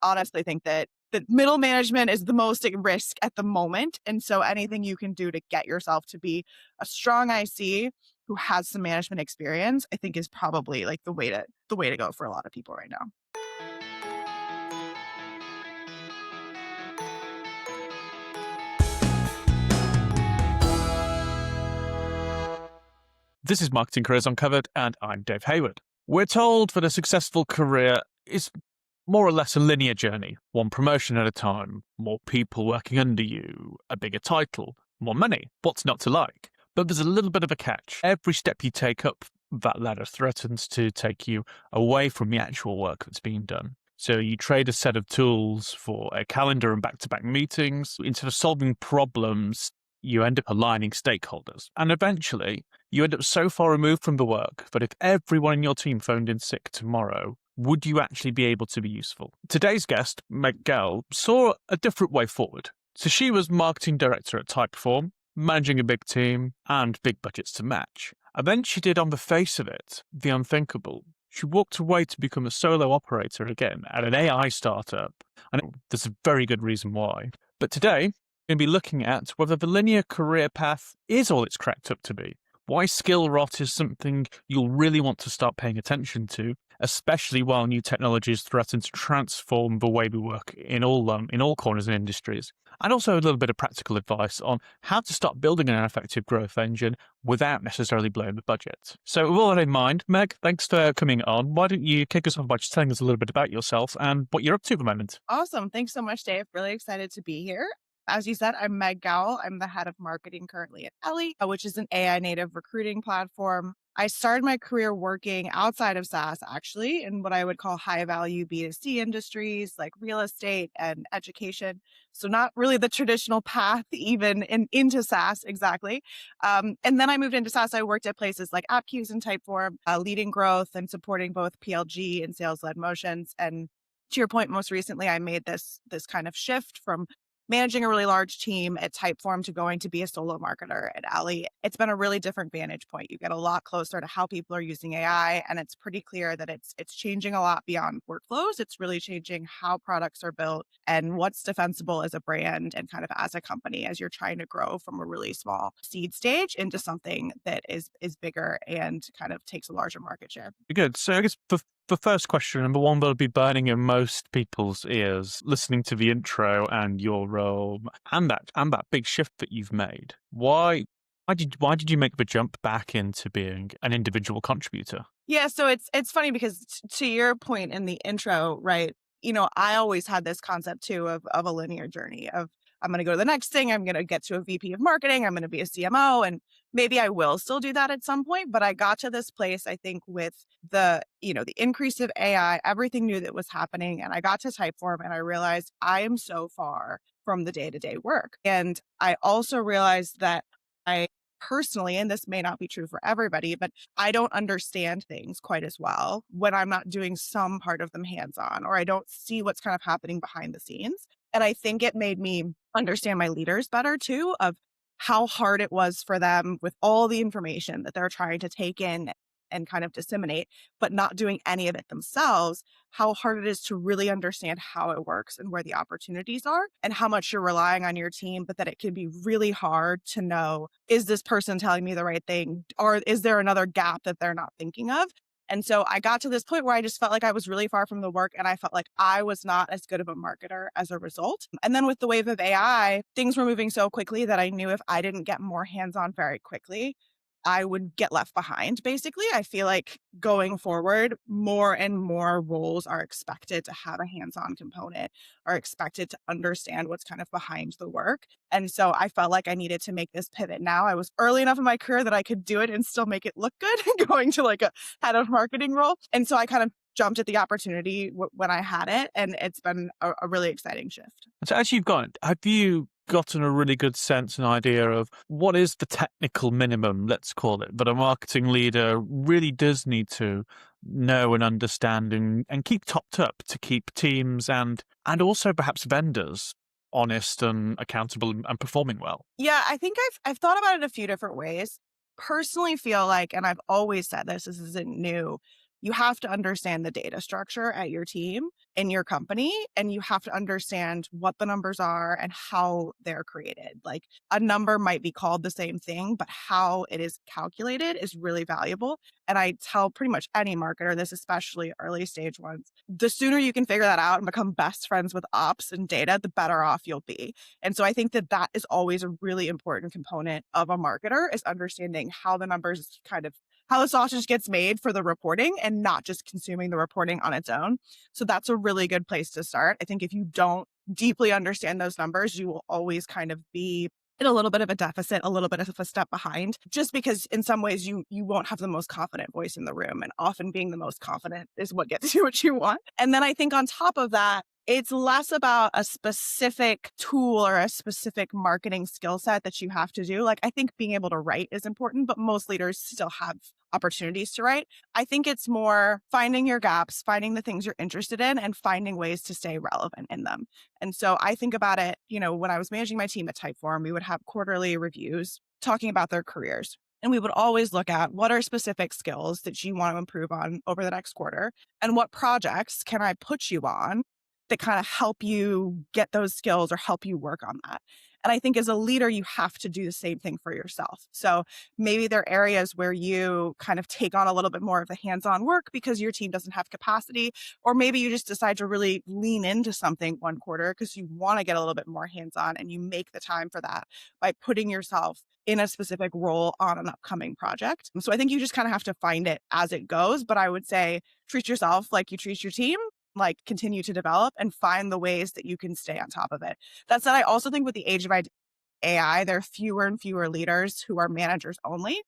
honestly think that the middle management is the most at risk at the moment. And so anything you can do to get yourself to be a strong IC who has some management experience, I think is probably like the way to go for a lot of people right now. This is Marketing Careers Uncovered, and I'm Dave Hayward. We're told that a successful career is more or less a linear journey, one promotion at a time, more people working under you, a bigger title, more money. What's not to like? But there's a little bit of a catch. Every step you take up that ladder threatens to take you away from the actual work that's being done. So you trade a set of tools for a calendar and back-to-back meetings. Instead of solving problems, you end up aligning stakeholders. And eventually, you end up so far removed from the work that if everyone in your team phoned in sick tomorrow, would you actually be able to be useful? Today's guest, Meg Gowell, saw a different way forward. So she was marketing director at Typeform, managing a big team and big budgets to match. And then she did, on the face of it, the unthinkable. She walked away to become a solo operator again at an AI startup. And there's a very good reason why. But today, we're going to be looking at whether the linear career path is all it's cracked up to be, why skill rot is something you'll really want to start paying attention to, especially while new technologies threaten to transform the way we work in all corners and industries, and also a little bit of practical advice on how to start building an effective growth engine without necessarily blowing the budget. So with all that in mind, Meg, thanks for coming on. Why don't you kick us off by just telling us a little bit about yourself and what you're up to at the moment? Awesome. Thanks so much, Dave. Really excited to be here. As you said, I'm Meg Gowell. I'm the head of marketing currently at Elly, which is an AI native recruiting platform. I started my career working outside of SaaS, actually, in what I would call high value B2C industries like real estate and education. So not really the traditional path, even into SaaS exactly. And then I moved into SaaS. I worked at places like AppQs and Typeform, leading growth and supporting both PLG and sales led motions. And to your point, most recently, I made this kind of shift from managing a really large team at Typeform to going to be a solo marketer at Elly. It's been a really different vantage point. You get a lot closer to how people are using AI, and it's pretty clear that it's changing a lot beyond workflows. It's really changing how products are built and what's defensible as a brand and kind of as a company as you're trying to grow from a really small seed stage into something that is bigger and kind of takes a larger market share. Good. So I guess the first question, and the one that'll be burning in most people's ears, listening to the intro and your role and that big shift that you've made, why did you make the jump back into being an individual contributor? Yeah, so it's funny because to your point in the intro, right? I always had this concept too of a linear journey of I'm going to go to the next thing, I'm going to get to a VP of marketing, I'm going to be a CMO, and maybe I will still do that at some point. But I got to this place, I think, with the increase of AI, everything new that was happening, and I got to Typeform, and I realized I am so far from the day-to-day work, and I also realized that I personally, and this may not be true for everybody, but I don't understand things quite as well when I'm not doing some part of them hands-on, or I don't see what's kind of happening behind the scenes. And I think it made me understand my leaders better too, of how hard it was for them with all the information that they're trying to take in and kind of disseminate, but not doing any of it themselves, how hard it is to really understand how it works and where the opportunities are and how much you're relying on your team, but that it can be really hard to know, is this person telling me the right thing? Or is there another gap that they're not thinking of? And so I got to this point where I just felt like I was really far from the work and I felt like I was not as good of a marketer as a result. And then with the wave of AI, things were moving so quickly that I knew if I didn't get more hands-on very quickly, I would get left behind. Basically, I feel like going forward, more and more roles are expected to have a hands-on component, are expected to understand what's kind of behind the work. And so I felt like I needed to make this pivot now. I was early enough in my career that I could do it and still make it look good going to like a head of marketing role. And so I kind of jumped at the opportunity when I had it. And it's been a really exciting shift. So as you've gone, have you gotten a really good sense and idea of what is the technical minimum, let's call it, that a marketing leader really does need to know and understand and keep topped up to keep teams and also perhaps vendors honest and accountable and performing well? Yeah, I think I've thought about it a few different ways. Personally feel like, and I've always said this isn't new, you have to understand the data structure at your team in your company, and you have to understand what the numbers are and how they're created. Like a number might be called the same thing, but how it is calculated is really valuable. And I tell pretty much any marketer this, especially early stage ones, the sooner you can figure that out and become best friends with ops and data, the better off you'll be. And so I think that that is always a really important component of a marketer, is understanding how the numbers kind of, how the sausage gets made for the reporting and not just consuming the reporting on its own. So that's a really good place to start. I think if you don't deeply understand those numbers, you will always kind of be in a little bit of a deficit, a little bit of a step behind, just because in some ways you won't have the most confident voice in the room. And often being the most confident is what gets you what you want. And then I think on top of that, it's less about a specific tool or a specific marketing skill set that you have to do. Like, I think being able to write is important, but most leaders still have opportunities to write. I think it's more finding your gaps, finding the things you're interested in, and finding ways to stay relevant in them. And so I think about it, when I was managing my team at Typeform, we would have quarterly reviews talking about their careers. And we would always look at what are specific skills that you want to improve on over the next quarter, and what projects can I put you on that kind of help you get those skills or help you work on that. And I think as a leader, you have to do the same thing for yourself. So maybe there are areas where you kind of take on a little bit more of the hands-on work because your team doesn't have capacity, or maybe you just decide to really lean into something one quarter because you want to get a little bit more hands-on, and you make the time for that by putting yourself in a specific role on an upcoming project. So I think you just kind of have to find it as it goes. But I would say treat yourself like you treat your team, like continue to develop and find the ways that you can stay on top of it. That said, I also think with the age of AI, there are fewer and fewer leaders who are managers only.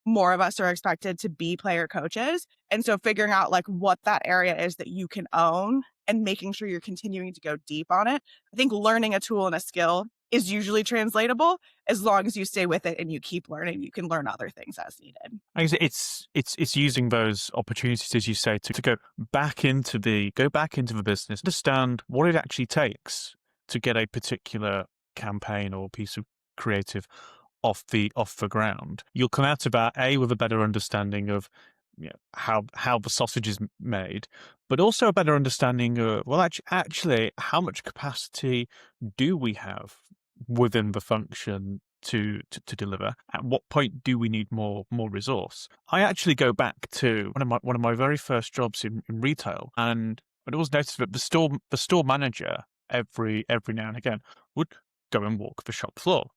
More of us are expected to be player coaches. And so figuring out like what that area is that you can own and making sure you're continuing to go deep on it. I think learning a tool and a skill is usually translatable. As long as you stay with it and you keep learning, you can learn other things as needed. I guess it's using those opportunities, as you say, to go back into the business, understand what it actually takes to get a particular campaign or piece of creative off the ground. You'll come out of that with a better understanding of how the sausage is made, but also a better understanding of, well, actually how much capacity do we have within the function to deliver. At what point do we need more resource? I actually go back to one of my very first jobs in retail, and I'd always noticed that the store manager every now and again would go and walk the shop floor,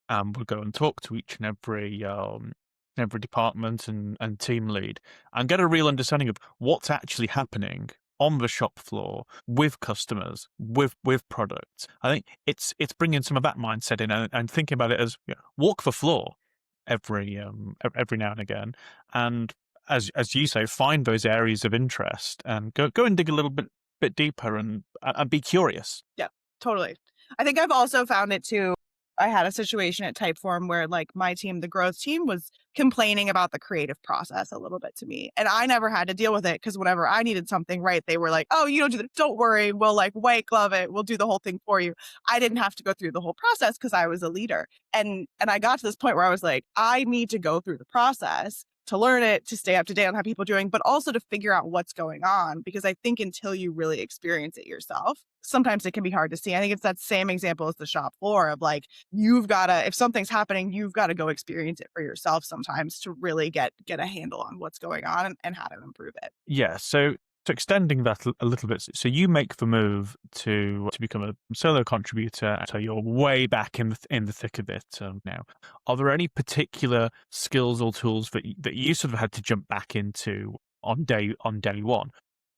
and would go and talk to each and every department and team lead, and get a real understanding of what's actually happening on the shop floor with customers, with products. I think it's bringing some of that mindset in, and thinking about it as walk the floor every now and again, and as you say, find those areas of interest and go and dig a little bit deeper and be curious. Yeah, totally. I think I've also found it too. I had a situation at Typeform where like my team, the growth team, was complaining about the creative process a little bit to me. And I never had to deal with it because whenever I needed something right, they were like, oh, you don't do that. Don't worry. We'll like white glove it. We'll do the whole thing for you. I didn't have to go through the whole process because I was a leader. And I got to this point where I was like, I need to go through the process to learn it, to stay up to date on how people are doing, but also to figure out what's going on. Because I think until you really experience it yourself, sometimes it can be hard to see. I think it's that same example as the shop floor of like, you've got to, if something's happening, you've got to go experience it for yourself sometimes to really get a handle on what's going on and how to improve it. Yeah. So extending that a little bit, so you make the move to become a solo contributor. So you're way back in the thick of it now. Are there any particular skills or tools that you sort of had to jump back into on day one,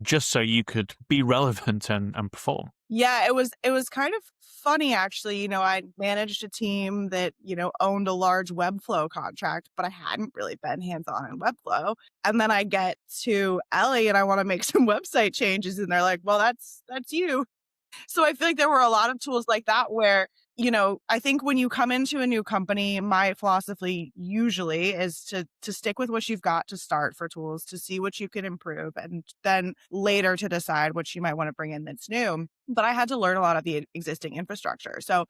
just so you could be relevant and perform? Yeah, it was kind of funny actually. I managed a team that, owned a large Webflow contract, but I hadn't really been hands-on in Webflow. And then I get to Elly and I want to make some website changes and they're like, "Well, that's you." So I feel like there were a lot of tools like that where, I think when you come into a new company, my philosophy usually is to stick with what you've got to start for tools, to see what you can improve, and then later to decide what you might want to bring in that's new. But I had to learn a lot of the existing infrastructure. So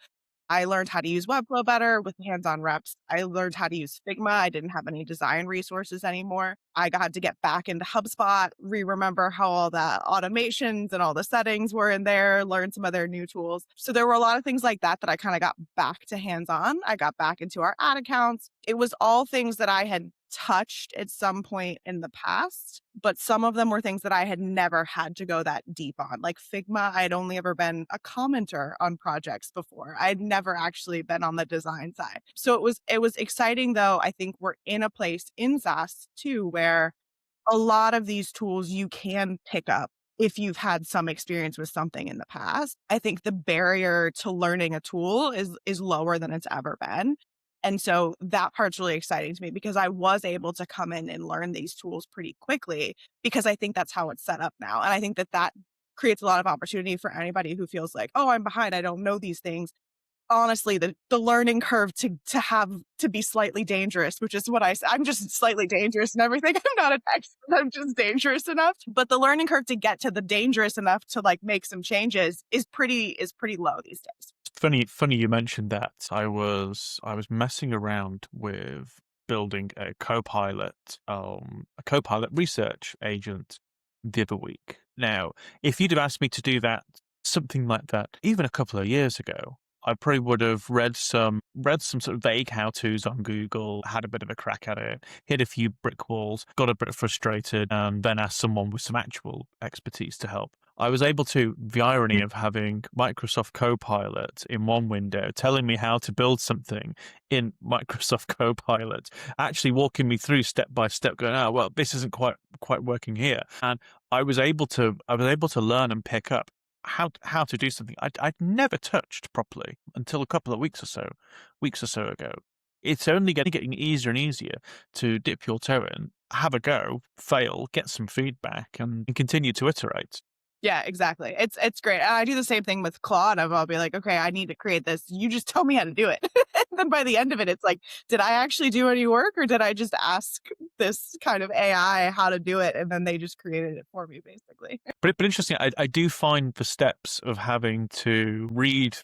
I learned how to use Webflow better with hands-on reps. I learned how to use Figma. I didn't have any design resources anymore. I got to get back into HubSpot, remember how all the automations and all the settings were in there, learn some of their new tools. So there were a lot of things like that that I kind of got back to hands-on. I got back into our ad accounts. It was all things that I had touched at some point in the past, but some of them were things that I had never had to go that deep on. Like Figma, I had only ever been a commenter on projects before. I had never actually been on the design side. So it was exciting though. I think we're in a place in SaaS too where a lot of these tools you can pick up if you've had some experience with something in the past. I think the barrier to learning a tool is lower than it's ever been. And so that part's really exciting to me because I was able to come in and learn these tools pretty quickly because I think that's how it's set up now. And I think that that creates a lot of opportunity for anybody who feels like, oh, I'm behind. I don't know these things. Honestly, the learning curve to have to be slightly dangerous, which is what I'm just slightly dangerous and everything. I'm not an expert. I'm just dangerous enough. But the learning curve to get to the dangerous enough to like make some changes is pretty low these days. Funny you mentioned that. I was messing around with building a Copilot research agent the other week. Now, if you'd have asked me to do something like that, even a couple of years ago, I probably would have read some sort of vague how-tos on Google, had a bit of a crack at it, hit a few brick walls, got a bit frustrated, and then asked someone with some actual expertise to help. I was able to, the irony of having Microsoft Copilot in one window telling me how to build something in Microsoft Copilot, actually walking me through step by step, going, oh, well, this isn't quite working here. And I was able to learn and pick up how to do something I'd never touched properly until a couple of weeks or so ago. It's only getting easier and easier to dip your toe in, have a go, fail, get some feedback, and continue to iterate. Yeah, exactly. It's great. And I do the same thing with Claude. I'll be like, okay, I need to create this. You just tell me how to do it. And then by the end of it, it's like, did I actually do any work or did I just ask this kind of AI how to do it? And then they just created it for me, basically. But interesting, I do find the steps of having to read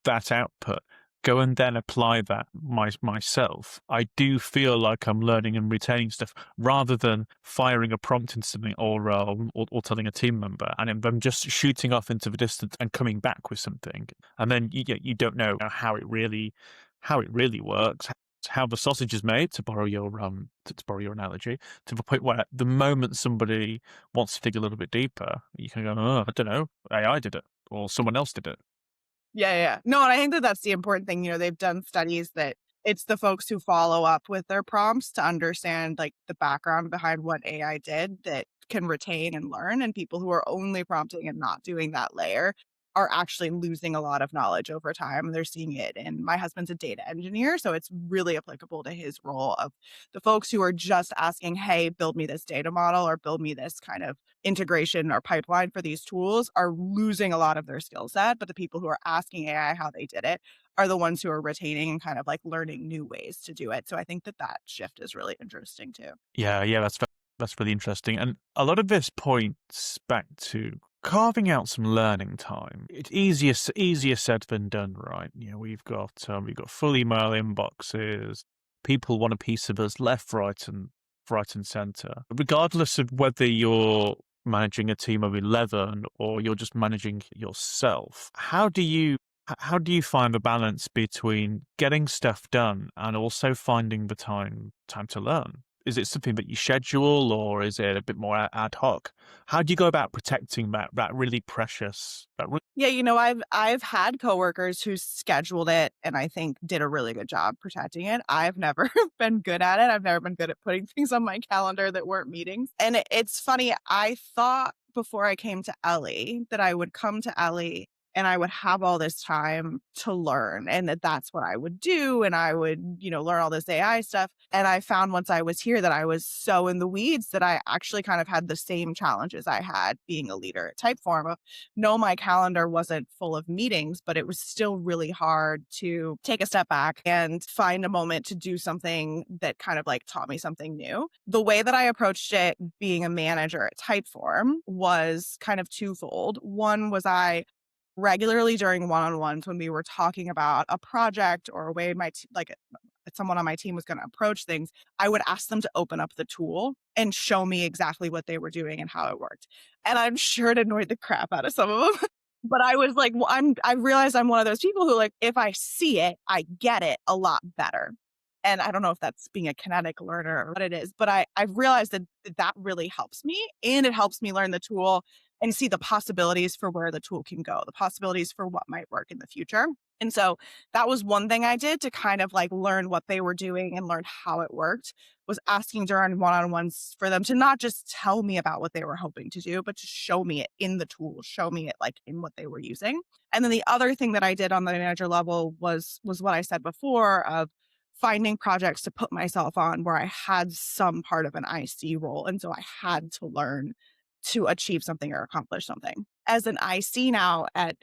that output, go and then apply that myself. I do feel like I'm learning and retaining stuff rather than firing a prompt into something or telling a team member, and I'm just shooting off into the distance and coming back with something, and then you don't know how it really works. How the sausage is made, to borrow your analogy, to the point where the moment somebody wants to dig a little bit deeper, you can go, oh, I don't know, AI did it, or someone else did it. Yeah, yeah, yeah. No, and I think that that's the important thing. They've done studies that it's the folks who follow up with their prompts to understand like the background behind what AI did that can retain and learn. And people who are only prompting and not doing that layer are actually losing a lot of knowledge over time. They're seeing it. And my husband's a data engineer, so it's really applicable to his role of the folks who are just asking, hey, build me this data model or build me this kind of integration or pipeline for these tools are losing a lot of their skill set. But the people who are asking AI how they did it are the ones who are retaining and kind of like learning new ways to do it. So I think that that shift is really interesting too. Yeah, that's really interesting, and a lot of this points back to carving out some learning time. It's easier said than done, right? We've got full email inboxes. People want a piece of us left, right and center. Regardless of whether you're managing a team of 11 or you're just managing yourself, how do you find the balance between getting stuff done and also finding the time to learn? Is it something that you schedule, or is it a bit more ad hoc? How do you go about protecting that really precious? Yeah, I've had coworkers who scheduled it and I think did a really good job protecting it. I've never been good at it. I've never been good at putting things on my calendar that weren't meetings. And it's funny, I thought before I came to Elly that I would come to Elly and I would have all this time to learn and that that's what I would do and I would, learn all this AI stuff. And I found once I was here that I was so in the weeds that I actually kind of had the same challenges I had being a leader at Typeform. No, my calendar wasn't full of meetings, but it was still really hard to take a step back and find a moment to do something that kind of like taught me something new. The way that I approached it being a manager at Typeform was kind of twofold. One was I regularly during one-on-ones when we were talking about a project or a way someone on my team was going to approach things, I would ask them to open up the tool and show me exactly what they were doing and how it worked. And I'm sure it annoyed the crap out of some of them. But I was like, well, I realized I'm one of those people who, like, if I see it, I get it a lot better. And I don't know if that's being a kinetic learner or what it is, but I've realized that really helps me, and it helps me learn the tool and see the possibilities for where the tool can go, the possibilities for what might work in the future. And so that was one thing I did to kind of like learn what they were doing and learn how it worked, was asking during one-on-ones for them to not just tell me about what they were hoping to do, but to show me it in the tool, show me it like in what they were using. And then the other thing that I did on the manager level was what I said before, of finding projects to put myself on where I had some part of an IC role. And so I had to learn to achieve something or accomplish something. As an IC now at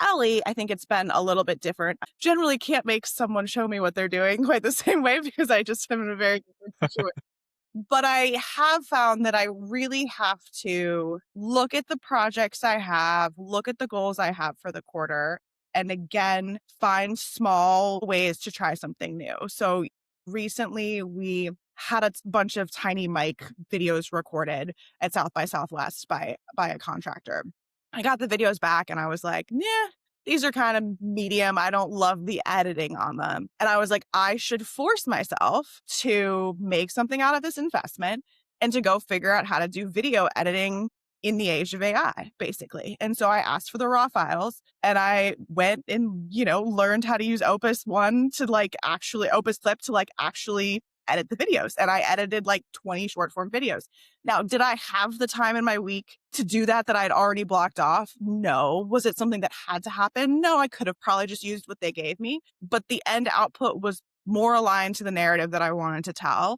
Elly, I think it's been a little bit different. I generally can't make someone show me what they're doing quite the same way because I just am in a very different situation. But I have found that I really have to look at the projects I have, look at the goals I have for the quarter, and again, find small ways to try something new. So recently we had a bunch of tiny mic videos recorded at South by Southwest by a contractor. I got the videos back and I was like, yeah, these are kind of medium. I don't love the editing on them. And I was like, I should force myself to make something out of this investment and to go figure out how to do video editing in the age of AI, basically. And so I asked for the raw files and I went and, learned how to use Opus Clip to like actually edit the videos. And I edited like 20 short form videos. Now, did I have the time in my week to do that I'd already blocked off? No. Was it something that had to happen? No, I could have probably just used what they gave me, but the end output was more aligned to the narrative that I wanted to tell.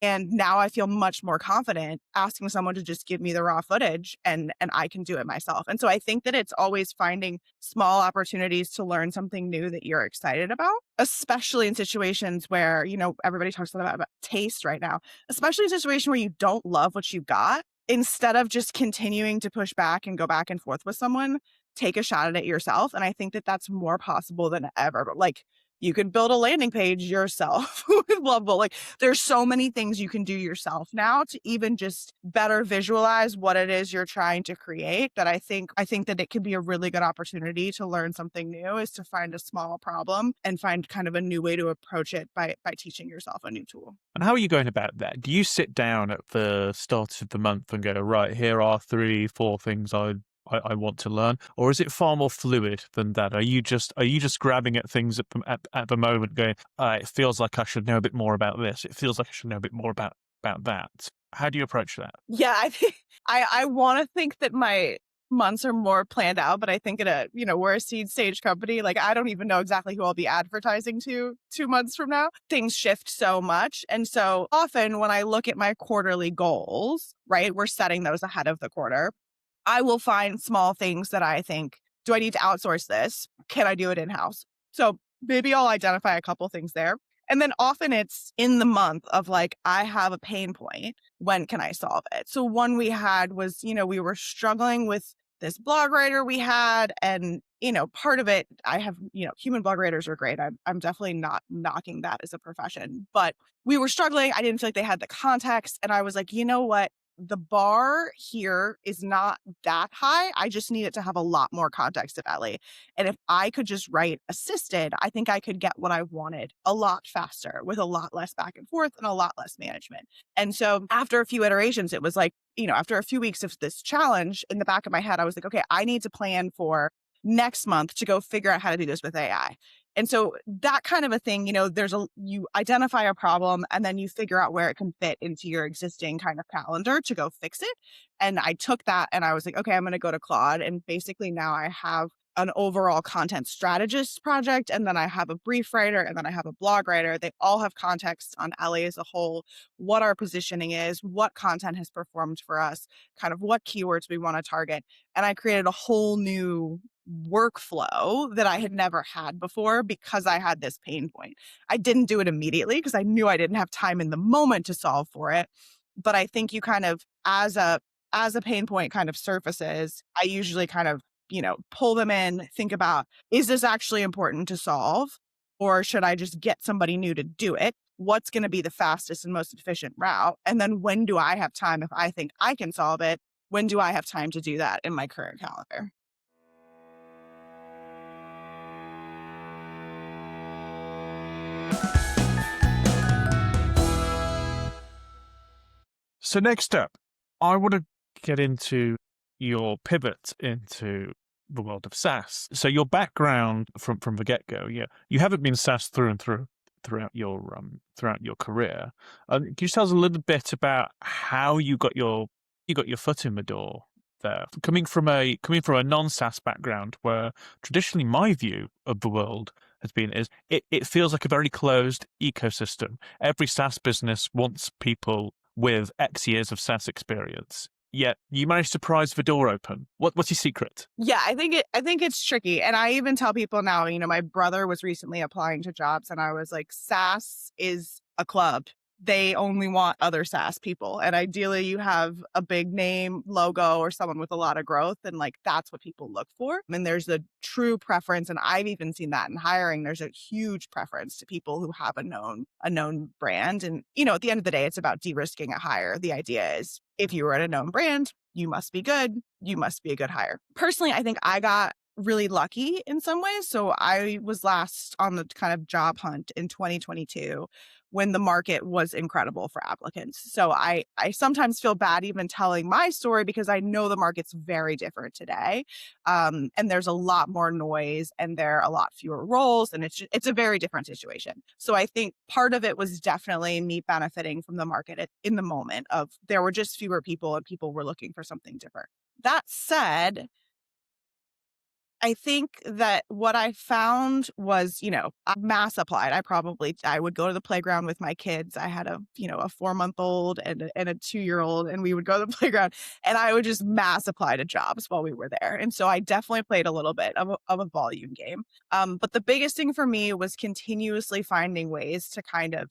And now I feel much more confident asking someone to just give me the raw footage and I can do it myself. And so I think that it's always finding small opportunities to learn something new that you're excited about, especially in situations where, everybody talks a lot about taste right now, especially in a situation where you don't love what you got. Instead of just continuing to push back and go back and forth with someone, take a shot at it yourself. And I think that that's more possible than ever. But like, you could build a landing page yourself with Lovable. Like, there's so many things you can do yourself now to even just better visualize what it is you're trying to create. That I think that it can be a really good opportunity to learn something new, is to find a small problem and find kind of a new way to approach it by teaching yourself a new tool. And how are you going about that? Do you sit down at the start of the month and go, right, here are 3-4 things I want to learn, or is it far more fluid than that? Are you just grabbing at things at the moment, going, it feels like I should know a bit more about this. It feels like I should know a bit more about that. How do you approach that? Yeah, I think I want to think that my months are more planned out, but I think we're a seed stage company. Like, I don't even know exactly who I'll be advertising to 2 months from now. Things shift so much. And so often when I look at my quarterly goals, right, we're setting those ahead of the quarter. I will find small things that I think, do I need to outsource this? Can I do it in-house? So maybe I'll identify a couple things there. And then often it's in the month of like, I have a pain point. When can I solve it? So one we had was, we were struggling with this blog writer we had. And, part of it, I have, human blog writers are great. I'm definitely not knocking that as a profession, but we were struggling. I didn't feel like they had the context. And I was like, you know what? The bar here is not that high. I just need it to have a lot more context of Elly. And if I could just write assisted, I think I could get what I wanted a lot faster with a lot less back and forth and a lot less management. And so after a few iterations, it was like, after a few weeks of this challenge, in the back of my head, I was like, okay, I need to plan for next month to go figure out how to do this with AI. And so that kind of a thing, you identify a problem and then you figure out where it can fit into your existing kind of calendar to go fix it. And I took that and I was like, okay, I'm going to go to Claude. And basically now I have an overall content strategist project. And then I have a brief writer and then I have a blog writer. They all have context on Elly as a whole, what our positioning is, what content has performed for us, kind of what keywords we want to target. And I created a whole new workflow that I had never had before because I had this pain point. I didn't do it immediately because I knew I didn't have time in the moment to solve for it. But I think you kind of, as a pain point kind of surfaces, I usually kind of pull them in, think about, is this actually important to solve? Or should I just get somebody new to do it? What's going to be the fastest and most efficient route? And then when do I have time if I think I can solve it? When do I have time to do that in my current calendar? So next up, I want to get into your pivot into the world of SaaS. So your background from the get-go, you haven't been SaaS through and through throughout your career. Can you tell us a little bit about how you got your foot in the door there? Coming from a non-SaaS background, where traditionally my view of the world has been is it feels like a very closed ecosystem. Every SaaS business wants people with X years of SaaS experience. Yet you managed to prise the door open. What's your secret? Yeah, I think it's tricky. And I even tell people now, my brother was recently applying to jobs and I was like, SaaS is a club. They only want other SaaS people. And ideally you have a big name logo or someone with a lot of growth. And like, that's what people look for. And there's a true preference. And I've even seen that in hiring. There's a huge preference to people who have a known brand. And, at the end of the day, it's about de-risking a hire. The idea is if you were at a known brand, you must be good. You must be a good hire. Personally, I think I got really lucky in some ways. So I was last on the kind of job hunt in 2022 when the market was incredible for applicants. So I sometimes feel bad even telling my story because I know the market's very different today. And there's a lot more noise and there are a lot fewer roles and it's a very different situation. So I think part of it was definitely me benefiting from the market in the moment of there were just fewer people and people were looking for something different. That said, I think that what I found was, I mass applied. I would go to the playground with my kids. I had a 4-month-old and a 2-year-old, and we would go to the playground and I would just mass apply to jobs while we were there. And so I definitely played a little bit of a volume game. But the biggest thing for me was continuously finding ways to kind of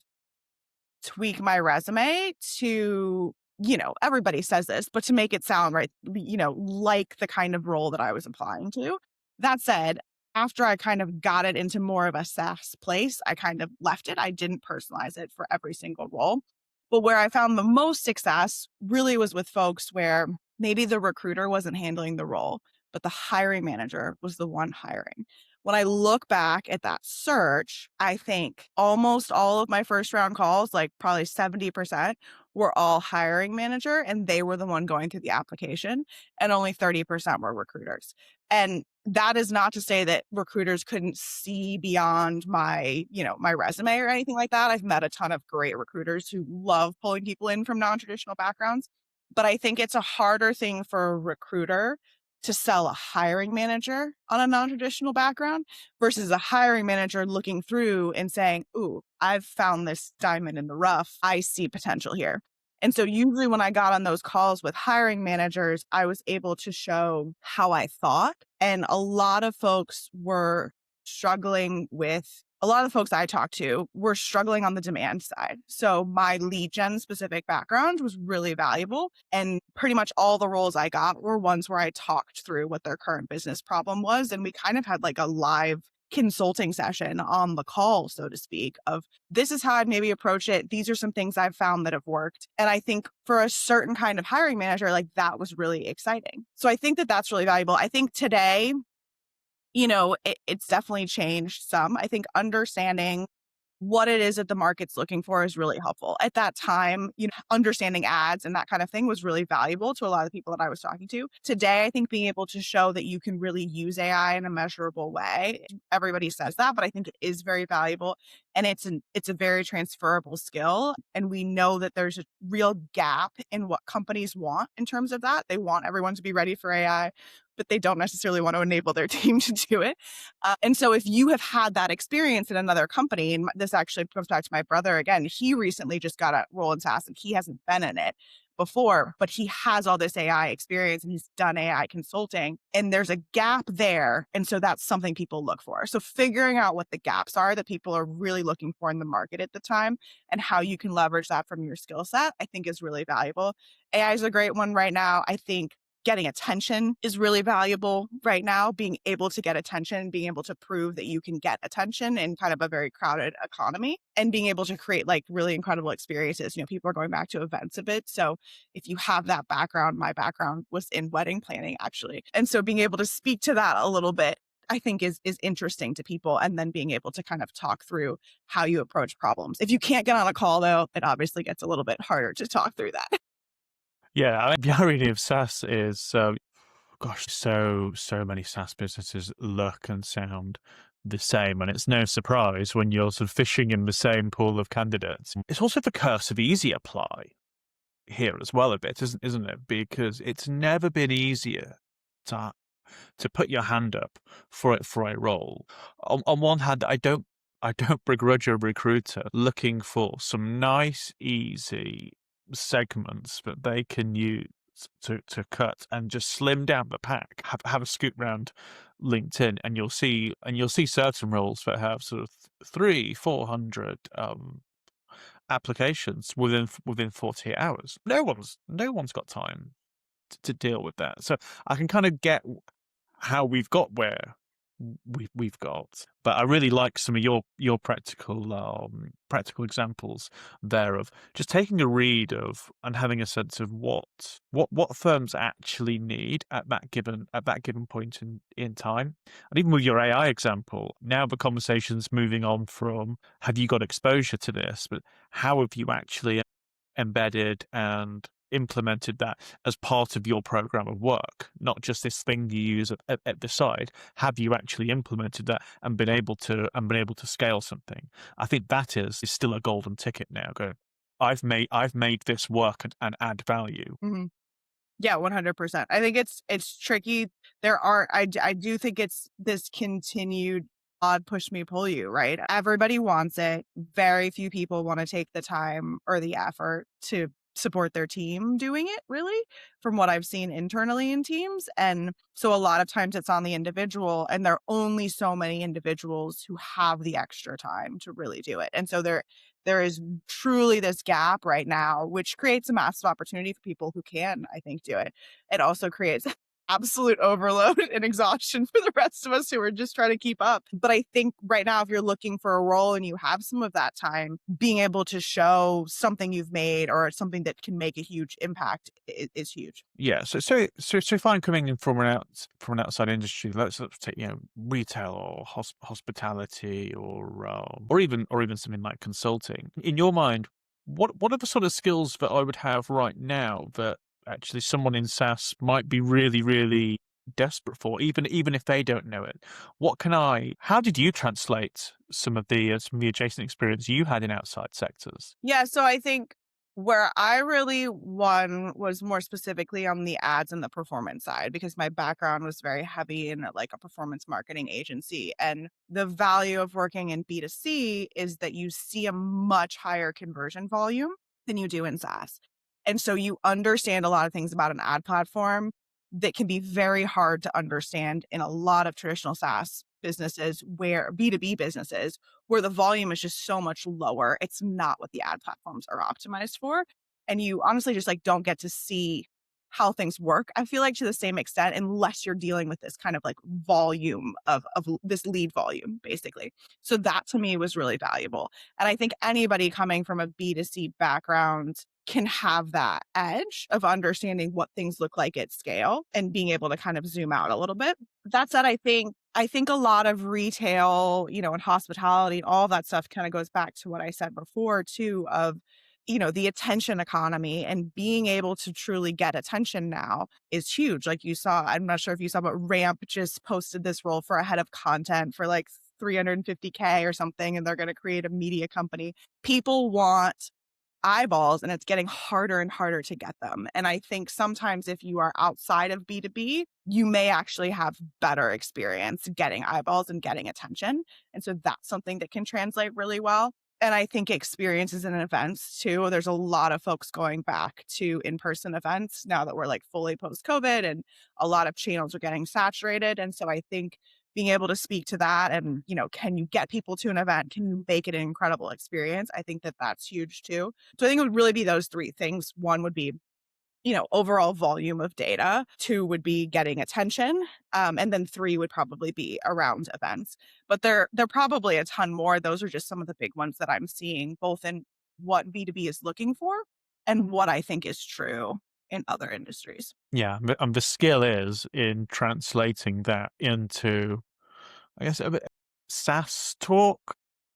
tweak my resume to, everybody says this, but to make it sound right, like the kind of role that I was applying to. That said, after I kind of got it into more of a SaaS place, I kind of left it. I didn't personalize it for every single role. But where I found the most success really was with folks where maybe the recruiter wasn't handling the role, but the hiring manager was the one hiring. When I look back at that search, I think almost all of my first round calls, like probably 70%, were all hiring manager and they were the one going through the application, and only 30% were recruiters. And that is not to say that recruiters couldn't see beyond my resume or anything like that. I've met a ton of great recruiters who love pulling people in from non-traditional backgrounds. But I think it's a harder thing for a recruiter to sell a hiring manager on a non-traditional background versus a hiring manager looking through and saying, ooh, I've found this diamond in the rough. I see potential here. And so usually when I got on those calls with hiring managers, I was able to show how I thought. And a lot of folks I talked to were struggling on the demand side. So my lead gen specific background was really valuable. And pretty much all the roles I got were ones where I talked through what their current business problem was. And we kind of had like a live consulting session on the call, so to speak, of this is how I'd maybe approach it. These are some things I've found that have worked. And I think for a certain kind of hiring manager, like that was really exciting. So I think that that's really valuable. I think today, it's definitely changed some. I think understanding what it is that the market's looking for is really helpful. At that time, understanding ads and that kind of thing was really valuable to a lot of the people that I was talking to. Today, I think being able to show that you can really use AI in a measurable way, everybody says that, but I think it is very valuable and it's a very transferable skill. And we know that there's a real gap in what companies want in terms of that. They want everyone to be ready for AI, but they don't necessarily want to enable their team to do it. And so if you have had that experience in another company, and this actually comes back to my brother again, he recently just got a role in SaaS and he hasn't been in it before, but he has all this AI experience and he's done AI consulting and there's a gap there. And so that's something people look for. So figuring out what the gaps are that people are really looking for in the market at the time and how you can leverage that from your skill set, I think is really valuable. AI is a great one right now. I think getting attention is really valuable right now. Being able to get attention, being able to prove that you can get attention in kind of a very crowded economy, and being able to create like really incredible experiences. People are going back to events a bit. So if you have that background, my background was in wedding planning actually. And so being able to speak to that a little bit, I think is interesting to people, and then being able to kind of talk through how you approach problems. If you can't get on a call though, it obviously gets a little bit harder to talk through that. Yeah, the irony of SaaS is, gosh, so many SaaS businesses look and sound the same, and it's no surprise when you're sort of fishing in the same pool of candidates. It's also the curse of easy apply here as well a bit, isn't it? Because it's never been easier to to put your hand up for a role. On one hand, I don't begrudge a recruiter looking for some nice, easy segments that they can use to cut and just slim down the pack. Have a scoot round LinkedIn, and you'll see certain roles that have sort of 300-400 applications within 48 hours. No one's got time to deal with that. So I can kind of get how we've got where we've got, but I really like some of your practical examples there of just taking a read of and having a sense of what firms actually need at that given point in time. And even with your AI example, now the conversation's moving on from have you got exposure to this, but how have you actually embedded and implemented that as part of your program of work, not just this thing you use at the side. Have you actually implemented that and been able to scale something? I think that is still a golden ticket now. Go, I've made this work and add value. Mhm. Yeah, 100%. I think it's tricky. I do think it's this continued odd push me pull you, right? Everybody wants it. Very few people want to take the time or the effort to support their team doing it, really, from what I've seen internally in teams. And so a lot of times it's on the individual, and there are only so many individuals who have the extra time to really do it. And so there is truly this gap right now, which creates a massive opportunity for people who can, I think, do it. It also creates absolute overload and exhaustion for the rest of us who are just trying to keep up. But I think right now, if you're looking for a role and you have some of that time, being able to show something you've made or something that can make a huge impact is huge. Yeah. So if I'm coming in from an outside industry, let's take retail or hospitality or even something like consulting. In your mind, what are the sort of skills that I would have right now that actually someone in SaaS might be really, really desperate for, even if they don't know it? How did you translate some of the adjacent experience you had in outside sectors? Yeah, so I think where I really won was more specifically on the ads and the performance side, because my background was very heavy in like a performance marketing agency. And the value of working in B2C is that you see a much higher conversion volume than you do in SaaS. And so you understand a lot of things about an ad platform that can be very hard to understand in a lot of traditional SaaS businesses, where B2B businesses, where the volume is just so much lower. It's not what the ad platforms are optimized for. And you honestly just like don't get to see how things work, I feel like, to the same extent, unless you're dealing with this kind of like volume of this lead volume, basically. So that to me was really valuable. And I think anybody coming from a B2C background can have that edge of understanding what things look like at scale and being able to kind of zoom out a little bit. That said, I think a lot of retail, and hospitality, all that stuff kind of goes back to what I said before too, of, the attention economy, and being able to truly get attention now is huge. Like you saw, I'm not sure if you saw, but Ramp just posted this role for a head of content for like 350K or something, and they're going to create a media company. People want eyeballs, and it's getting harder and harder to get them. And I think sometimes if you are outside of B2B, you may actually have better experience getting eyeballs and getting attention. And so that's something that can translate really well. And I think experiences in events too. There's a lot of folks going back to in-person events now that we're like fully post-COVID, and a lot of channels are getting saturated. And so I think being able to speak to that and, can you get people to an event? Can you make it an incredible experience? I think that that's huge too. So I think it would really be those three things. One would be overall volume of data. 2 would be getting attention, and then 3 would probably be around events. But there are probably a ton more. Those are just some of the big ones that I'm seeing, both in what B2B is looking for and what I think is true in other industries. Yeah, and the skill is in translating that into, I guess, a bit SaaS talk.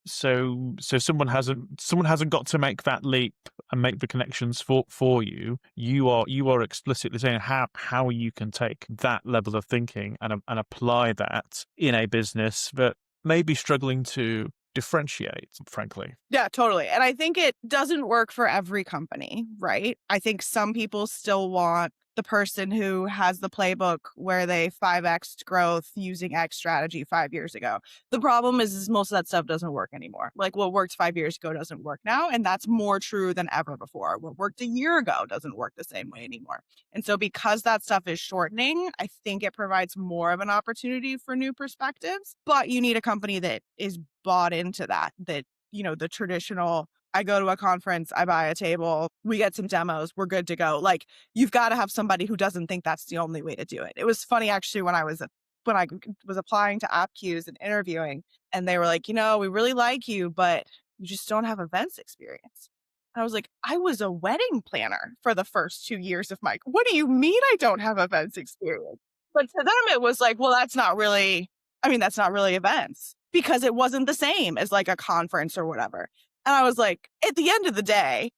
So someone hasn't got to make that leap and make the connections for you. You are explicitly saying how you can take that level of thinking and apply that in a business that may be struggling to differentiate, frankly. Yeah, totally. And I think it doesn't work for every company, right? I think some people still want the person who has the playbook where they 5x growth using X strategy 5 years ago. The problem is most of that stuff doesn't work anymore. Like what worked 5 years ago doesn't work now. And that's more true than ever before. What worked a year ago doesn't work the same way anymore. And so because that stuff is shortening, I think it provides more of an opportunity for new perspectives. But you need a company that is bought into that, the traditional, I go to a conference, I buy a table, we get some demos, we're good to go. Like you've got to have somebody who doesn't think that's the only way to do it. It was funny actually when I was applying to app queues and interviewing, and they were like, we really like you, but you just don't have events experience. I was like, I was a wedding planner for the first 2 years of my. What do you mean I don't have events experience? But to them, it was like, well, that's not really. I mean, that's not really events because it wasn't the same as like a conference or whatever. And I was like, at the end of the day,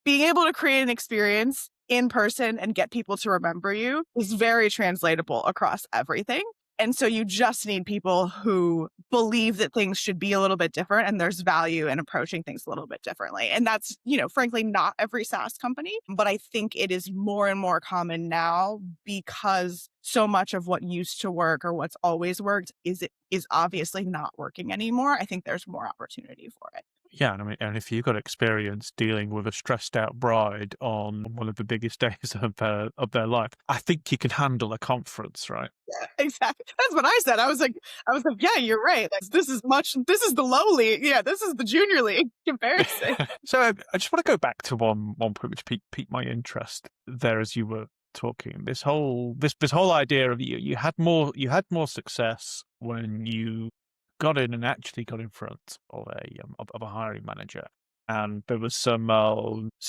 being able to create an experience in person and get people to remember you is very translatable across everything. And so you just need people who believe that things should be a little bit different and there's value in approaching things a little bit differently. And that's, frankly, not every SaaS company, but I think it is more and more common now because so much of what used to work or what's always worked is obviously not working anymore. I think there's more opportunity for it. Yeah, and I mean, and if you've got experience dealing with a stressed out bride on one of the biggest days of their life, I think you can handle a conference, right? Yeah, exactly. That's what I said. I was like, yeah, you're right. This is the low league. Yeah, this is the junior league comparison. So I just want to go back to one point which piqued my interest there as you were talking. This whole idea of you had more success when you got in and actually got in front of a hiring manager, and there was some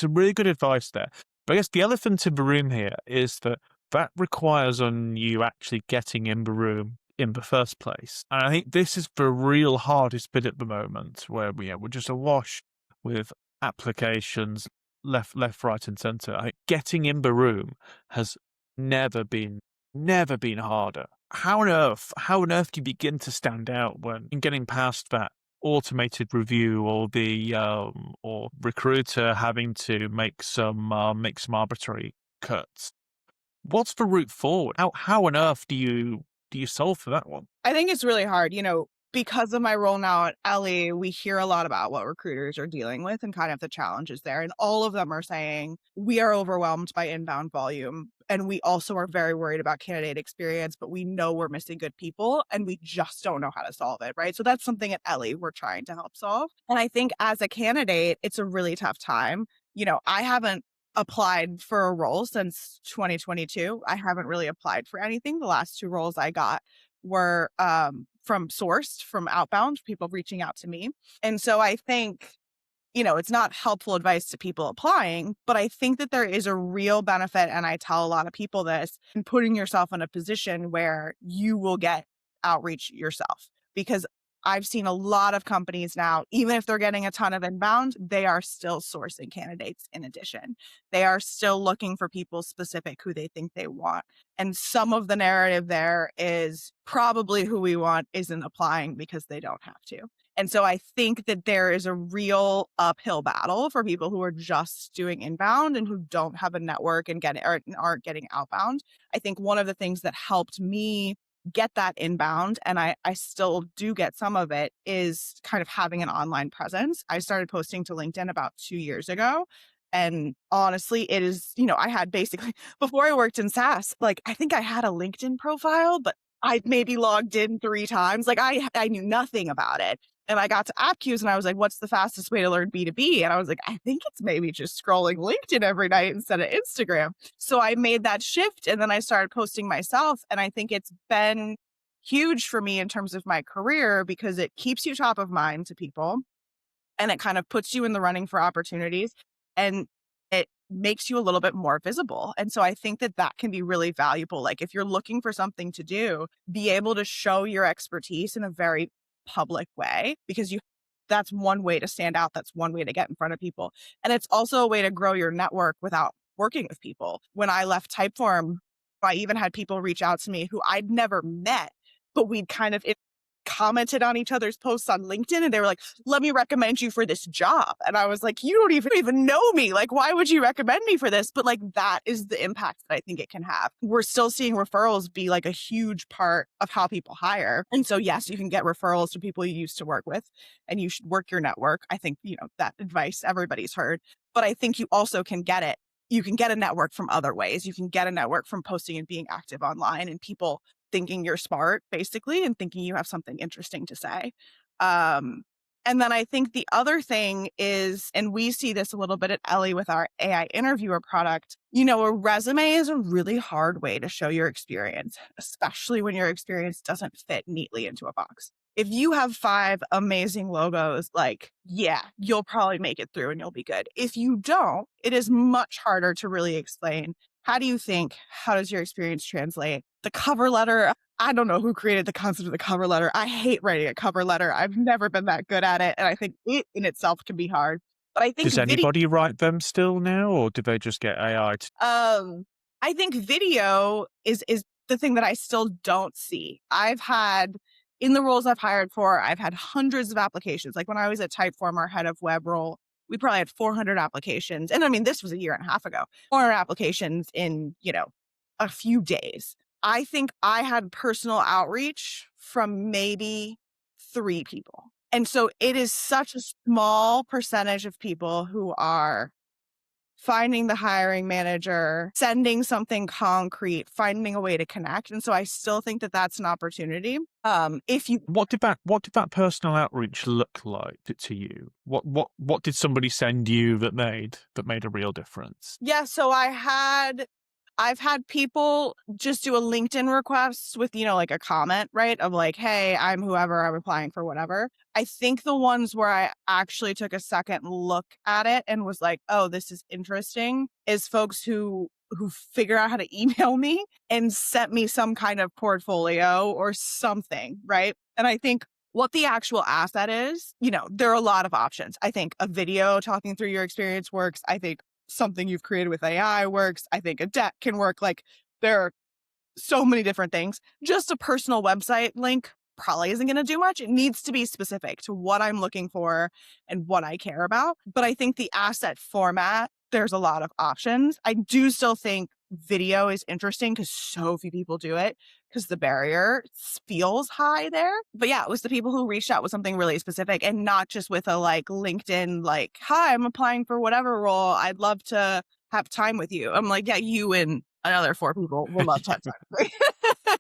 really good advice there. But I guess the elephant in the room here is that requires on you actually getting in the room in the first place. And I think this is the real hardest bit at the moment, where we're just awash with applications left, right, and centre. I think getting in the room has never been harder. How on earth do you begin to stand out when getting past that automated review or the or recruiter having to make some arbitrary cuts? What's the route forward? How on earth do you solve for that one? I think it's really hard, because of my role now at Elly, we hear a lot about what recruiters are dealing with and kind of the challenges there. And all of them are saying, we are overwhelmed by inbound volume. And we also are very worried about candidate experience, but we know we're missing good people and we just don't know how to solve it, right? So that's something at Elly we're trying to help solve. And I think as a candidate, it's a really tough time. I haven't applied for a role since 2022. I haven't really applied for anything. The last 2 roles I got were from outbound, people reaching out to me. And so I think, it's not helpful advice to people applying, but I think that there is a real benefit. And I tell a lot of people this, in putting yourself in a position where you will get outreach yourself. Because I've seen a lot of companies now, even if they're getting a ton of inbound, they are still sourcing candidates in addition. They are still looking for people specific who they think they want. And some of the narrative there is probably who we want isn't applying because they don't have to. And so I think that there is a real uphill battle for people who are just doing inbound and who don't have a network and aren't getting outbound. I think one of the things that helped me get that inbound, and I still do get some of it, is kind of having an online presence. I started posting to LinkedIn about 2 years ago. And honestly, it is, I had basically, before I worked in SaaS, like I think I had a LinkedIn profile, but I maybe logged in 3 times. Like I knew nothing about it. And I got to AppQs and I was like, what's the fastest way to learn B2B? And I was like, I think it's maybe just scrolling LinkedIn every night instead of Instagram. So I made that shift and then I started posting myself. And I think it's been huge for me in terms of my career because it keeps you top of mind to people and it kind of puts you in the running for opportunities and it makes you a little bit more visible. And so I think that that can be really valuable. Like if you're looking for something to do, be able to show your expertise in a very public way because that's one way to stand out. That's one way to get in front of people. And it's also a way to grow your network without working with people. When I left Typeform, I even had people reach out to me who I'd never met, but we'd kind of commented on each other's posts on LinkedIn and they were like, let me recommend you for this job. And I was like, you don't even know me. Like, why would you recommend me for this? But like, that is the impact that I think it can have. We're still seeing referrals be like a huge part of how people hire. And so, yes, you can get referrals to people you used to work with and you should work your network. I think, that advice everybody's heard, but I think you also can get it. You can get a network from other ways. You can get a network from posting and being active online and people thinking you're smart, basically, and thinking you have something interesting to say. And then I think the other thing is, and we see this a little bit at Elly with our AI interviewer product, a resume is a really hard way to show your experience, especially when your experience doesn't fit neatly into a box. If you have 5 amazing logos, like, yeah, you'll probably make it through and you'll be good. If you don't, it is much harder to really explain. How do you think? How does your experience translate? The cover letter, I don't know who created the concept of the cover letter. I hate writing a cover letter. I've never been that good at it. And I think it in itself can be hard. But I think Does anybody write them still now, or do they just get AI to? I think video is the thing that I still don't see. I've had in the roles I've hired for, I've had hundreds of applications. Like when I was at Typeform, our head of web role, we probably had 400 applications. And I mean, this was a year and a half ago. 400 applications in, a few days. I think I had personal outreach from maybe 3 people. And so it is such a small percentage of people who are finding the hiring manager, sending something concrete, finding a way to connect. And so I still think that that's an opportunity. If you What did that personal outreach look like to you? What did somebody send you that made a real difference? Yeah, so I've had people just do a LinkedIn request with, like a comment, right? Of like, hey, I'm whoever, I'm applying for whatever. I think the ones where I actually took a second look at it and was like, oh, this is interesting is folks who figure out how to email me and sent me some kind of portfolio or something, right? And I think what the actual asset is, there are a lot of options. I think a video talking through your experience works. I think something you've created with AI works. I think a deck can work. Like there are so many different things. Just a personal website link probably isn't going to do much. It needs to be specific to what I'm looking for and what I care about. But I think the asset format, there's a lot of options. I do still think video is interesting because so few people do it because the barrier feels high there. But yeah, it was the people who reached out with something really specific and not just with a like LinkedIn, like, hi, I'm applying for whatever role. I'd love to have time with you. I'm like, yeah, you and another 4 people would love to have time with me.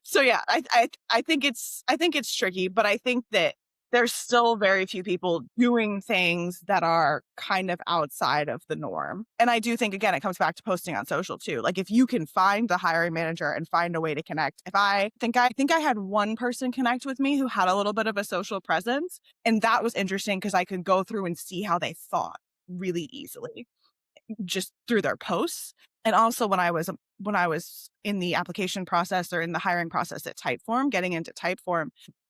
So yeah, I think it's tricky, but I think that there's still very few people doing things that are kind of outside of the norm. And I do think, again, it comes back to posting on social too. Like if you can find the hiring manager and find a way to connect. I think I had one person connect with me who had a little bit of a social presence. And that was interesting because I could go through and see how they thought really easily just through their posts. And also when I was in the application process or in the hiring process at Typeform, getting into Typeform,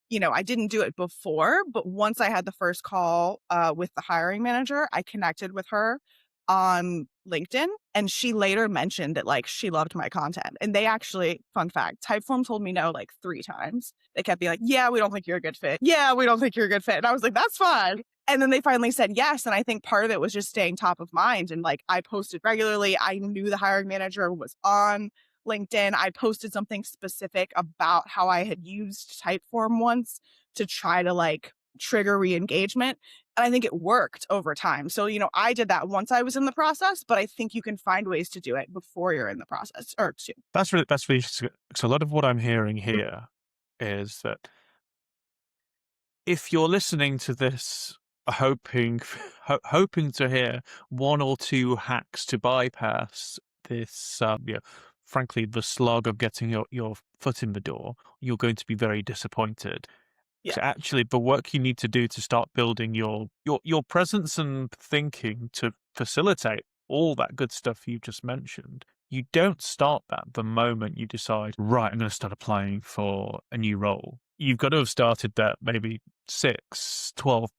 I didn't do it before, but once I had the first call with the hiring manager, I connected with her on LinkedIn. And she later mentioned that like she loved my content. And they actually, fun fact, Typeform told me no like 3 times. They kept being like, yeah, we don't think you're a good fit. Yeah, we don't think you're a good fit. And I was like, that's fine. And then they finally said yes. And I think part of it was just staying top of mind. And like I posted regularly. I knew the hiring manager was on LinkedIn. I posted something specific about how I had used Typeform once to try to like trigger re-engagement. And I think it worked over time. So, I did that once I was in the process, but I think you can find ways to do it before you're in the process or to. That's really interesting. So a lot of what I'm hearing here is that if you're listening to this hoping hoping to hear one or two hacks to bypass this, frankly, the slog of getting your foot in the door, you're going to be very disappointed. Yeah. So actually, the work you need to do to start building your presence and thinking to facilitate all that good stuff you just mentioned, you don't start that the moment you decide, right, I'm going to start applying for a new role. You've got to have started that maybe 12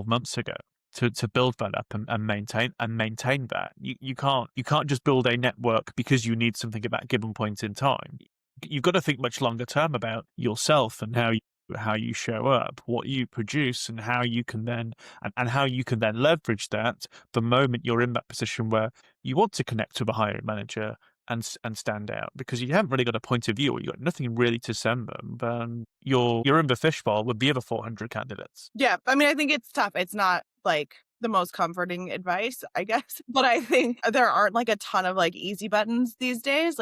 months ago to build that up and maintain that. You can't just build a network because you need something at that given point in time. You've got to think much longer term about yourself and how you show up, what you produce, and how you can then and how you can then leverage that the moment you're in that position where you want to connect with a hiring manager and stand out, because you haven't really got a point of view or you've got nothing really to send them. Then you're in the fishbowl with the other 400 candidates. Yeah. I mean, I think it's tough. It's not like the most comforting advice, I guess, but I think there aren't like a ton of like easy buttons these days.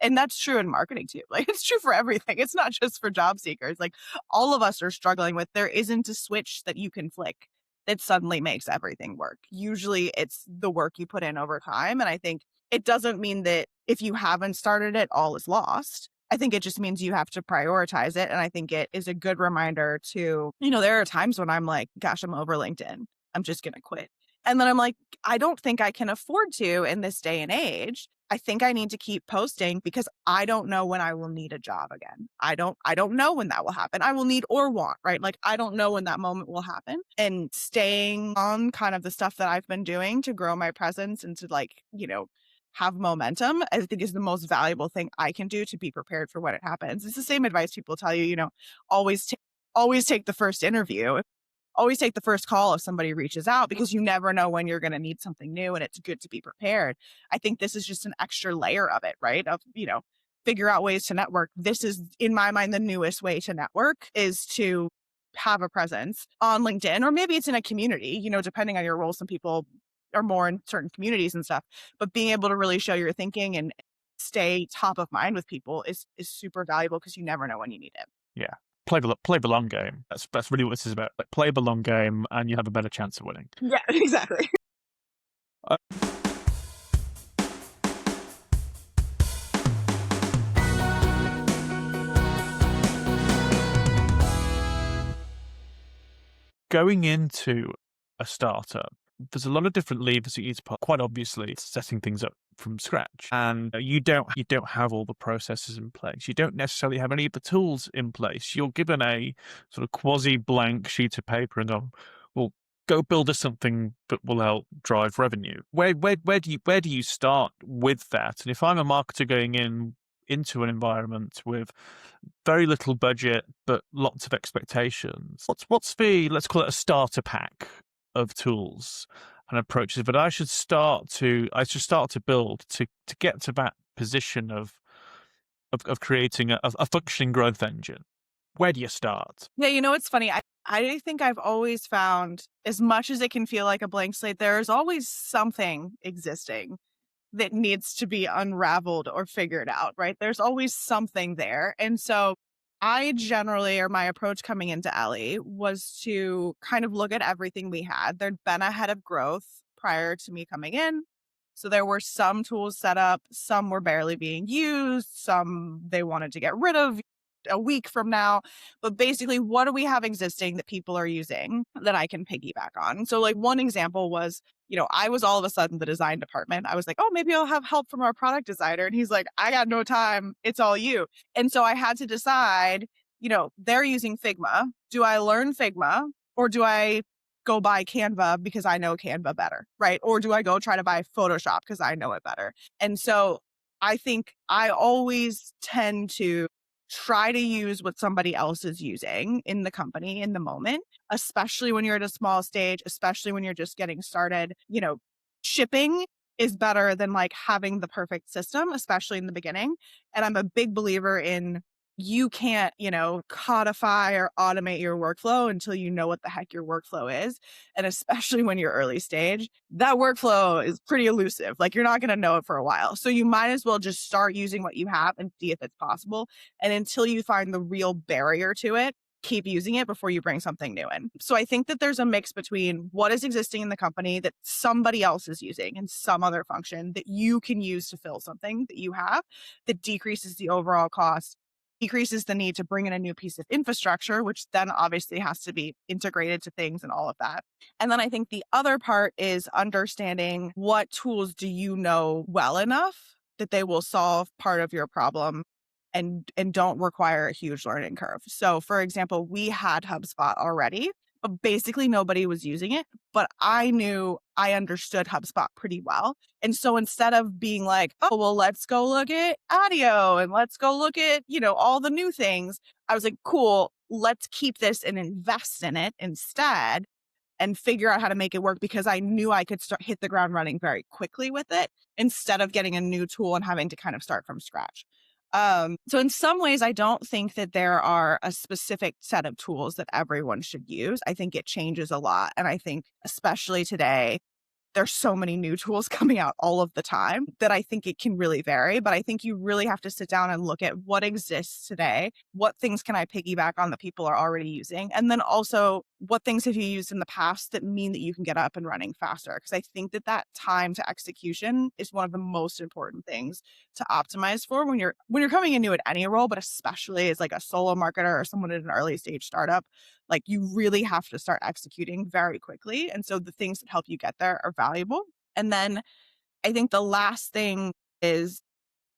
And that's true in marketing too. Like it's true for everything. It's not just for job seekers. Like all of us are struggling with, there isn't a switch that you can flick that suddenly makes everything work. Usually it's the work you put in over time. And I think it doesn't mean that if you haven't started it, all is lost. I think it just means you have to prioritize it. And I think it is a good reminder to, there are times when I'm like, gosh, I'm over LinkedIn. I'm just going to quit. And then I'm like, I don't think I can afford to in this day and age. I think I need to keep posting because I don't know when I will need a job again. I don't know when that will happen. I will need or want, right? Like I don't know when that moment will happen. And staying on kind of the stuff that I've been doing to grow my presence and to have momentum, I think is the most valuable thing I can do to be prepared for when it happens. It's the same advice people tell you, always always take the first interview. Always take the first call if somebody reaches out because you never know when you're going to need something new, and it's good to be prepared. I think this is just an extra layer of it, right? Of, figure out ways to network. This is, in my mind, the newest way to network is to have a presence on LinkedIn, or maybe it's in a community, depending on your role. Some people are more in certain communities and stuff, but being able to really show your thinking and stay top of mind with people is super valuable because you never know when you need it. Yeah. Play the long game. That's really what this is about. Like, play the long game, and you have a better chance of winning. Yeah, exactly. Uh, Going into a startup, there's a lot of different levers that you need to put. Quite obviously, it's setting things up from scratch, and you don't have all the processes in place. You don't necessarily have any of the tools in place. You're given a sort of quasi blank sheet of paper and go, well, go build us something that will help drive revenue. Where do you start with that? And if I'm a marketer going into an environment with very little budget but lots of expectations, what's the, let's call it a starter pack of tools and approaches that I should start to build to get to that position of creating a functioning growth engine? Where do you start? Yeah, it's funny. I think I've always found, as much as it can feel like a blank slate, there is always something existing that needs to be unraveled or figured out, right? There's always something there. And so I generally, or my approach coming into Elly was to kind of look at everything we had. There'd been a head of growth prior to me coming in. So there were some tools set up, some were barely being used, some they wanted to get rid of a week from now. But basically, what do we have existing that people are using that I can piggyback on? So like one example was, I was all of a sudden the design department. I was like, oh, maybe I'll have help from our product designer. And he's like, I got no time. It's all you. And so I had to decide, they're using Figma. Do I learn Figma or do I go buy Canva because I know Canva better, right? Or do I go try to buy Photoshop because I know it better? And so I think I always tend to try to use what somebody else is using in the company in the moment, especially when you're at a small stage, especially when you're just getting started. Shipping is better than like having the perfect system, especially in the beginning. And I'm a big believer in you can't, codify or automate your workflow until you know what the heck your workflow is. And especially when you're early stage, that workflow is pretty elusive. Like you're not going to know it for a while. So you might as well just start using what you have and see if it's possible. And until you find the real barrier to it, keep using it before you bring something new in. So I think that there's a mix between what is existing in the company that somebody else is using in some other function that you can use to fill something that you have that decreases the overall cost, decreases the need to bring in a new piece of infrastructure, which then obviously has to be integrated to things and all of that. And then I think the other part is understanding what tools do you know well enough that they will solve part of your problem and don't require a huge learning curve. So for example, we had HubSpot already, but basically nobody was using it. But I knew I understood HubSpot pretty well. And so instead of being like, oh, well, let's go look at audio and let's go look at, all the new things, I was like, cool, let's keep this and invest in it instead and figure out how to make it work because I knew I could hit the ground running very quickly with it instead of getting a new tool and having to kind of start from scratch. So in some ways, I don't think that there are a specific set of tools that everyone should use. I think it changes a lot. And I think especially today, there's so many new tools coming out all of the time that I think it can really vary. But I think you really have to sit down and look at what exists today. What things can I piggyback on that people are already using? And then also, what things have you used in the past that mean that you can get up and running faster? Because I think that time to execution is one of the most important things to optimize for when you're coming into it any role, but especially as like a solo marketer or someone in an early stage startup. Like you really have to start executing very quickly. And so the things that help you get there are valuable. And then I think the last thing is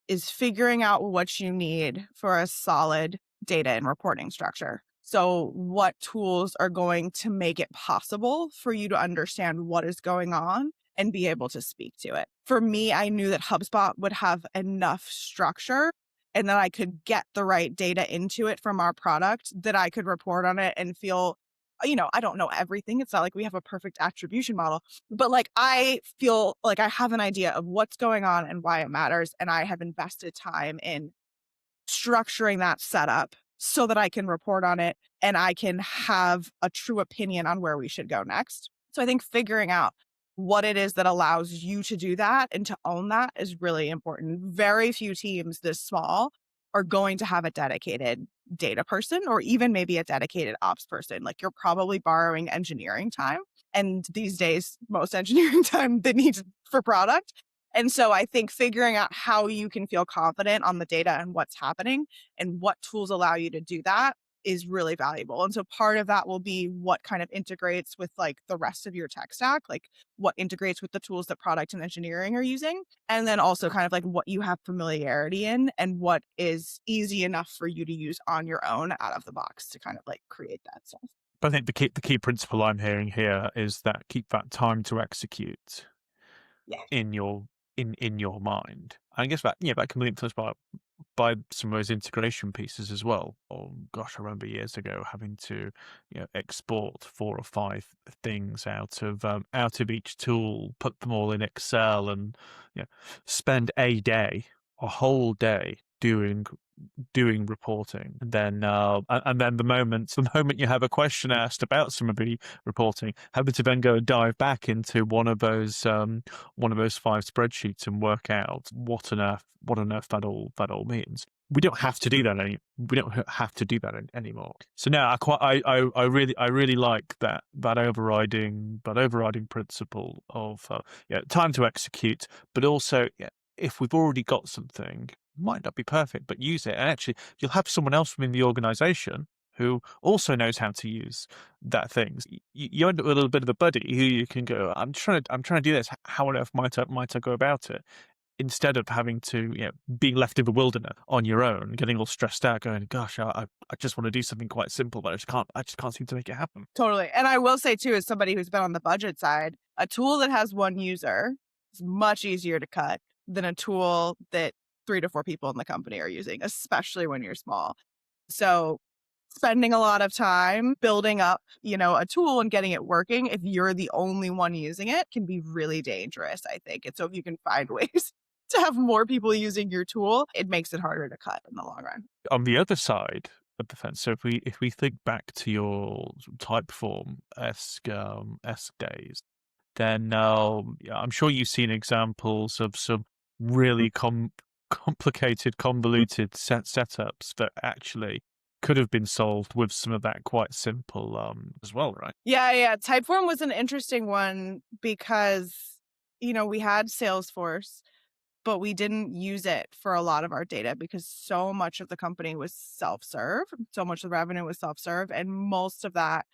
figuring out what you need for a solid data and reporting structure. So what tools are going to make it possible for you to understand what is going on and be able to speak to it. For me, I knew that HubSpot would have enough structure and that I could get the right data into it from our product that I could report on it and feel, I don't know everything. It's not like we have a perfect attribution model, but like I feel like I have an idea of what's going on and why it matters. And I have invested time in structuring that setup so that I can report on it and I can have a true opinion on where we should go next. So I think figuring out what it is that allows you to do that and to own that is really important. Very few teams this small are going to have a dedicated data person or even maybe a dedicated ops person. Like you're probably borrowing engineering time. And these days, most engineering time they need for product. And so I think figuring out how you can feel confident on the data and what's happening and what tools allow you to do that is really valuable. And so part of that will be what kind of integrates with like the rest of your tech stack, like what integrates with the tools that product and engineering are using. And then also kind of like what you have familiarity in and what is easy enough for you to use on your own out of the box to kind of like create that stuff. But I think the key principle I'm hearing here is that keep that time to execute Yeah. in your mind. I guess that can be influenced by some of those integration pieces as well. Oh gosh, I remember years ago having to export 4 or 5 things out of each tool, put them all in Excel, and spend a whole day doing reporting. And then the moment you have a question asked about some of the reporting, having to then go and dive back into one of those 5 spreadsheets and work out what on earth that all means. We don't have to do that anymore. So now I really like that overriding principle of time to execute, but also if we've already got something, might not be perfect, but use it. And actually, you'll have someone else within the organization who also knows how to use that thing. You end up with a little bit of a buddy who you can go, I'm trying to do this. How on earth might I go about it? Instead of having to, being left in the wilderness on your own, getting all stressed out, going, gosh, I just want to do something quite simple, but I just can't seem to make it happen. Totally. And I will say too, as somebody who's been on the budget side, a tool that has one user is much easier to cut than a tool that 3 to 4 people in the company are using, especially when you're small. So spending a lot of time building up, a tool and getting it working, if you're the only one using it, can be really dangerous, I think. And so if you can find ways to have more people using your tool, it makes it harder to cut in the long run. On the other side of the fence, so if we think back to your Typeform esque days, then yeah, I'm sure you've seen examples of some really complicated, convoluted setups that actually could have been solved with some of that quite simple as well, right? Yeah. Typeform was an interesting one because, we had Salesforce, but we didn't use it for a lot of our data because so much of the company was self-serve. So much of the revenue was self-serve. And most of that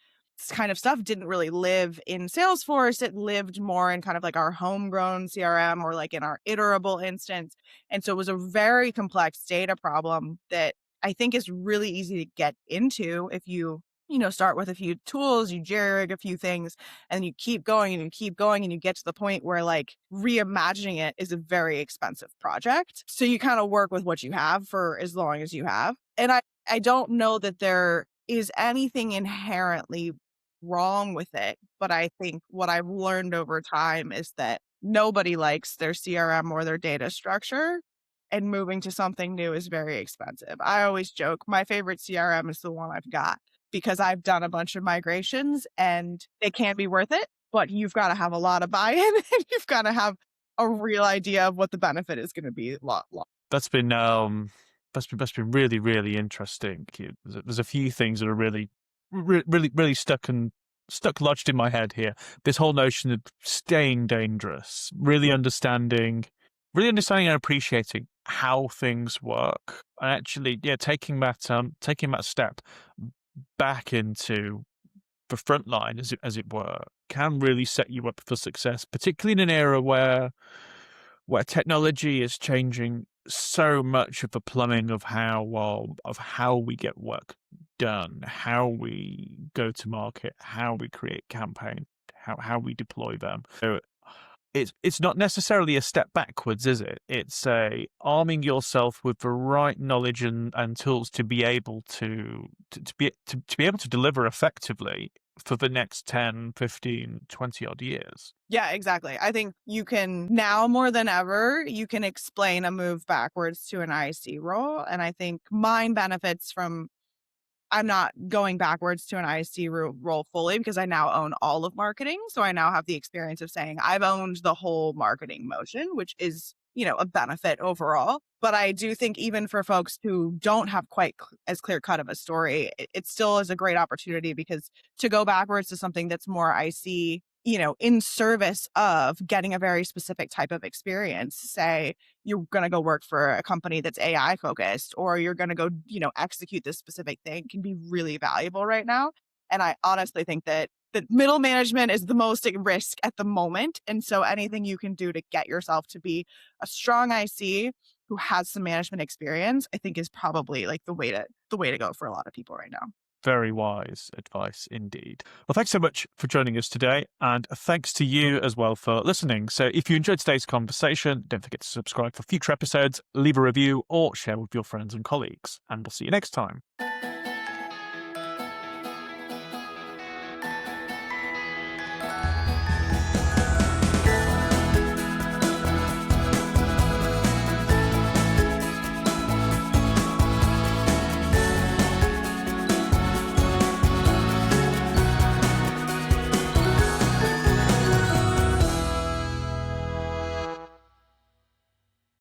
kind of stuff didn't really live in Salesforce. It lived more in kind of like our homegrown CRM or like in our iterable instance. And so it was a very complex data problem that I think is really easy to get into if you start with a few tools, you jerry rig a few things, and you keep going and you keep going and you get to the point where like reimagining it is a very expensive project. So you kind of work with what you have for as long as you have. And I don't know that there is anything inherently wrong with it, but I think what I've learned over time is that nobody likes their CRM or their data structure. And moving to something new is very expensive. I always joke, my favorite CRM is the one I've got because I've done a bunch of migrations and they can be worth it, but you've got to have a lot of buy-in and you've got to have a real idea of what the benefit is going to be. That's been that's been really, really interesting. There's a few things that are really stuck lodged in my head here. This whole notion of staying dangerous, really understanding and appreciating how things work, and actually, yeah, taking that step back into the front line, as it were, can really set you up for success, particularly in an era where technology is changing so much of the plumbing of how we get work done, how we go to market, how we create campaigns, how we deploy them. So it's not necessarily a step backwards, is it? It's arming yourself with the right knowledge and tools to be able to be able to deliver effectively for the next 10, 15, 20 odd years. Yeah, exactly. I think you can now more than ever, you can explain a move backwards to an IC role. And I think mine benefits from I'm not going backwards to an IC role fully because I now own all of marketing. So I now have the experience of saying I've owned the whole marketing motion, which is, a benefit overall. But I do think even for folks who don't have quite as clear cut of a story, it still is a great opportunity because to go backwards to something that's more IC, in service of getting a very specific type of experience, say, you're going to go work for a company that's AI focused, or you're going to go, execute this specific thing can be really valuable right now. And I honestly think that middle management is the most at risk at the moment. And so anything you can do to get yourself to be a strong IC who has some management experience, I think is probably like the way to go for a lot of people right now. Very wise advice indeed. Well, thanks so much for joining us today. And thanks to you as well for listening. So if you enjoyed today's conversation, don't forget to subscribe for future episodes, leave a review, or share with your friends and colleagues. And we'll see you next time.